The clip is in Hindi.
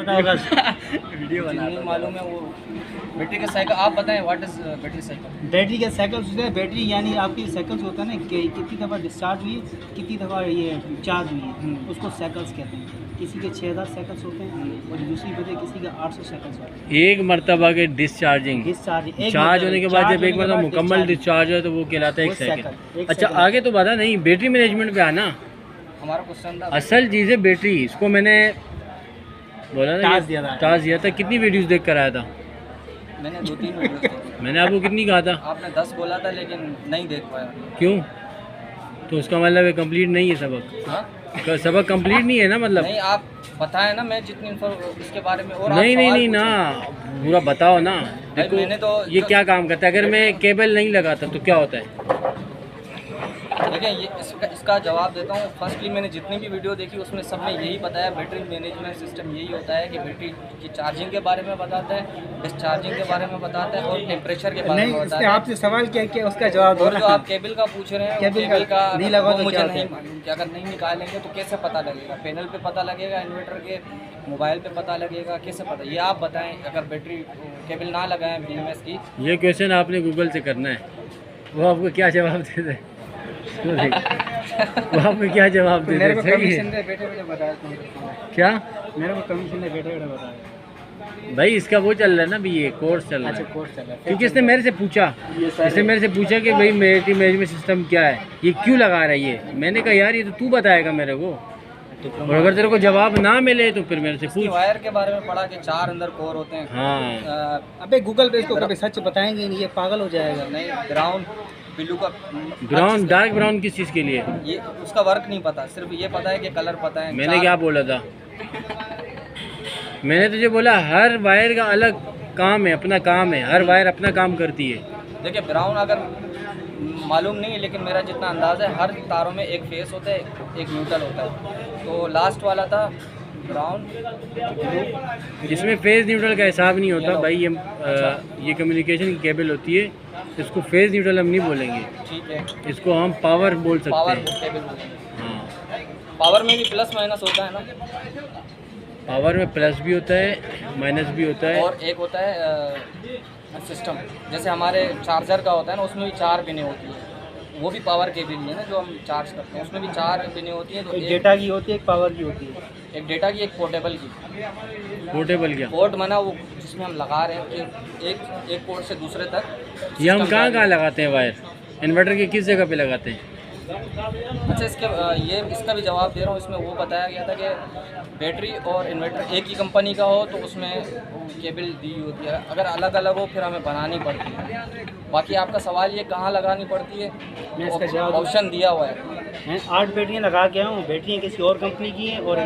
पता होगा। वीडियो बना नहीं मालूम है वो बैटरी का साइकिल। आप बताएं what is battery cycle. Battery के साइकिल्स होते हैं, बैटरी यानी आपकी साइकिल्स होता है ना कि कितनी दफ़ा डिस्चार्ज हुई है, कितनी दफ़ा ये चार्ज हुई है, उसको साइकिल्स कहते हैं। किसी के 6000 साइकिल्स होते हैं और दूसरी वजह किसी के 800 साइकिल्स होते हैं। एक मरतबा के डिस्चार्जिंग चार्ज होने के बाद जब एक मतलब मुकम्मल डिस्चार्ज हो तो वो कहलाता है एक साइकिल। अच्छा आगे तो बता नहीं, बैटरी मैनेजमेंट पे आना हमारा क्वेश्चन था। असल चीज़ है बैटरी। इसको मैंने बोला ना टास्क दिया था। कितनी वीडियोस देख कर आया था? मैंने 2-3 वीडियो मैंने आपको कितनी कहा था? आपने 10 बोला था लेकिन नहीं देख पाया। क्यों? तो उसका मतलब कंप्लीट नहीं है सबक। हाँ सबक कंप्लीट नहीं है ना मतलब। नहीं आप बताएं ना, मैं जितनी इसके बारे में और नहीं ना पूरा बताओ ना। देखो मैंने तो ये क्या काम करता है? अगर मैं केबल नहीं लगाता तो क्या होता है? देखिए ये इसका जवाब देता हूँ। फर्स्टली मैंने जितनी भी वीडियो देखी उसमें सब में यही बताया, बैटरी मैनेजमेंट सिस्टम यही होता है कि बैटरी की चार्जिंग के बारे में बताता है, डिस्चार्जिंग के बारे में बताता है और टेम्परेचर के बारे में बताता है। आपसे सवाल क्या उसका जवाब और जो आप केबल का पूछ रहे हैं, केबल का नहीं लगा तो मुझे नहीं मालूम कि अगर नहीं निकालेंगे तो कैसे पता लगेगा? पैनल पे पता लगेगा, इन्वर्टर के मोबाइल पे पता लगेगा, कैसे पता? ये आप बताएं। अगर बैटरी केबल ना लगाएं BMS की। ये क्वेश्चन आपने गूगल से करना है, वो आपको क्या जवाब दे दे। वो आपको क्या जवाब दे दे? क्या मेरे को कमीशन दे बैठे बताया भाई? इसका वो चल रहा है ना अभी, ये कोर्स चल रहा है। अच्छा कोर्स चल रहा है। क्योंकि इसने मेरे से पूछा कि भाई बैटरी मैनेजमेंट सिस्टम क्या है, ये क्यों लगा रहा है ये। मैंने कहा यार ये तो तू बताएगा मेरे को, और अगर तेरे को जवाब ना मिले तो फिर मेरे से पूछ। वायर के बारे में पढ़ा कि 4 अंदर कोर होते हैं। हाँ अबे गूगल पे इसको कभी सच बताएंगे नहीं, ये पागल हो जाएगा। नहीं ब्राउन ब्लू का ब्राउन डार्क ब्राउन किस चीज़ के लिए? ये उसका वर्क नहीं पता, सिर्फ ये पता है कि कलर पता है। मैंने क्या बोला था? मैंने तुझे बोला हर वायर का अलग काम है, अपना काम है, हर वायर अपना काम करती है। देखिए ब्राउन अगर मालूम नहीं है लेकिन मेरा जितना अंदाज़ा है हर तारों में एक फेस होता है, एक न्यूट्रल होता है। तो लास्ट वाला था ब्राउन ब्लू। इसमें फेज न्यूट्रल का हिसाब नहीं होता भाई। ये कम्युनिकेशन की केबल होती है, इसको फेज न्यूट्रल हम नहीं बोलेंगे। ठीक है, इसको हम पावर बोल सकते पावर हैं। केबल बोलेंगे। हाँ पावर में भी प्लस माइनस होता है ना? पावर में प्लस भी होता है माइनस भी होता है। और एक होता है सिस्टम, जैसे हमारे चार्जर का होता है ना, उसमें भी 4 पिनें होती हैं। वो भी पावर केबल ही है ना जो हम चार्ज करते हैं, उसमें भी 4 पिनें होती हैं। तो एक डेटा की होती है, एक पावर की होती है। एक डेटा की, एक पोर्टेबल की। पोर्टेबल क्या? पोर्ट माना वो जिसमें हम लगा रहे हैं कि एक पोर्ट से दूसरे तक। ये हम कहाँ लगाते हैं वायर? इन्वर्टर की किस जगह पे लगाते हैं? अच्छा इसका भी जवाब दे रहा हूँ। इसमें वो बताया गया था कि बैटरी और इन्वर्टर एक ही कंपनी का हो तो उसमें केबल दी होती है, अगर अलग अलग हो फिर हमें बनानी पड़ती है। बाकी आपका सवाल ये कहाँ लगानी पड़ती है, मैं इसका जवाब ऑप्शन दिया हुआ है। मैं 8 बैटरियाँ लगा के आया हूँ। बैटरियाँ किसी और कंपनी की हैं और